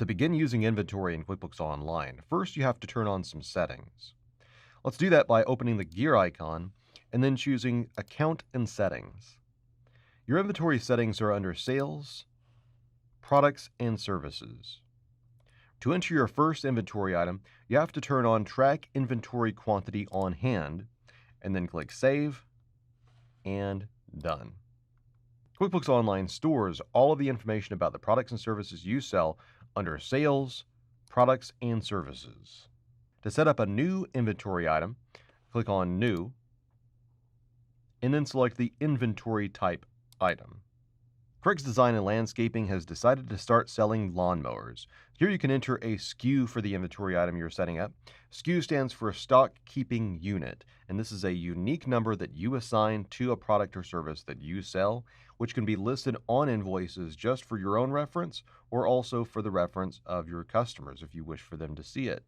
To begin using inventory in QuickBooks Online, first you have to turn on some settings. Let's do that by opening the gear icon and then choosing Account and Settings. Your inventory settings are under Sales, Products, and Services. To enter your first inventory item, you have to turn on Track Inventory Quantity on Hand and then click Save and Done. QuickBooks Online stores all of the information about the products and services you sell under Sales, Products, and Services. To set up a new inventory item, click on New, and then select the Inventory Type item. Craig's Design and Landscaping has decided to start selling lawnmowers. Here you can enter a SKU for the inventory item you're setting up. SKU stands for Stock Keeping Unit, and this is a unique number that you assign to a product or service that you sell, which can be listed on invoices just for your own reference or also for the reference of your customers if you wish for them to see it.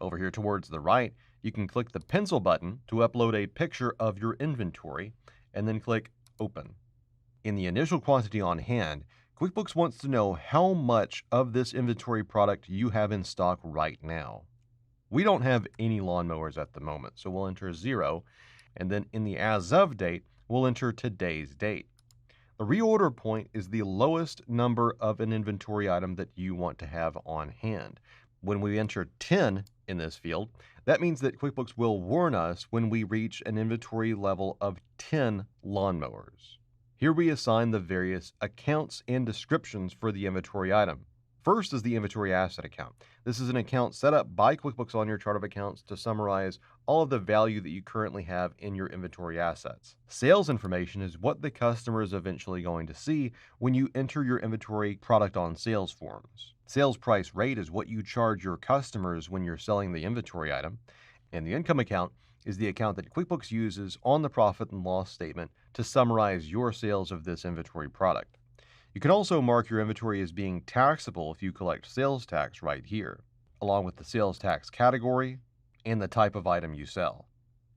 Over here towards the right, you can click the pencil button to upload a picture of your inventory and then click Open. In the initial quantity on hand, QuickBooks wants to know how much of this inventory product you have in stock right now. We don't have any lawnmowers at the moment, so we'll enter 0, and then in the as of date, we'll enter today's date. The reorder point is the lowest number of an inventory item that you want to have on hand. When we enter 10 in this field, that means that QuickBooks will warn us when we reach an inventory level of 10 lawnmowers. Here we assign the various accounts and descriptions for the inventory item. First is the inventory asset account. This is an account set up by QuickBooks on your chart of accounts to summarize all of the value that you currently have in your inventory assets. Sales information is what the customer is eventually going to see when you enter your inventory product on sales forms. Sales price rate is what you charge your customers when you're selling the inventory item. And the income account is the account that QuickBooks uses on the profit and loss statement to summarize your sales of this inventory product. You can also mark your inventory as being taxable if you collect sales tax right here, along with the sales tax category and the type of item you sell.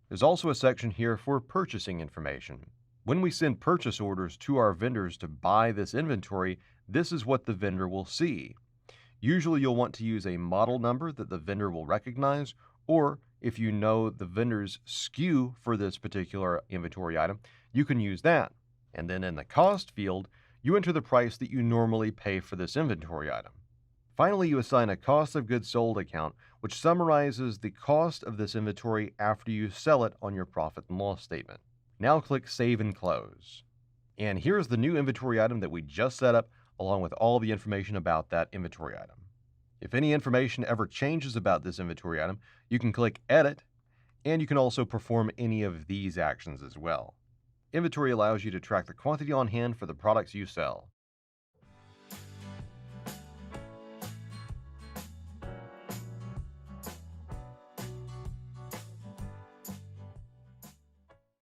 There's also a section here for purchasing information. When we send purchase orders to our vendors to buy this inventory, this is what the vendor will see. Usually you'll want to use a model number that the vendor will recognize, or if you know the vendor's SKU for this particular inventory item, you can use that. And then in the cost field, you enter the price that you normally pay for this inventory item. Finally, you assign a cost of goods sold account, which summarizes the cost of this inventory after you sell it on your profit and loss statement. Now click Save and Close. And here's the new inventory item that we just set up, along with all the information about that inventory item. If any information ever changes about this inventory item, you can click Edit, and you can also perform any of these actions as well. Inventory allows you to track the quantity on hand for the products you sell.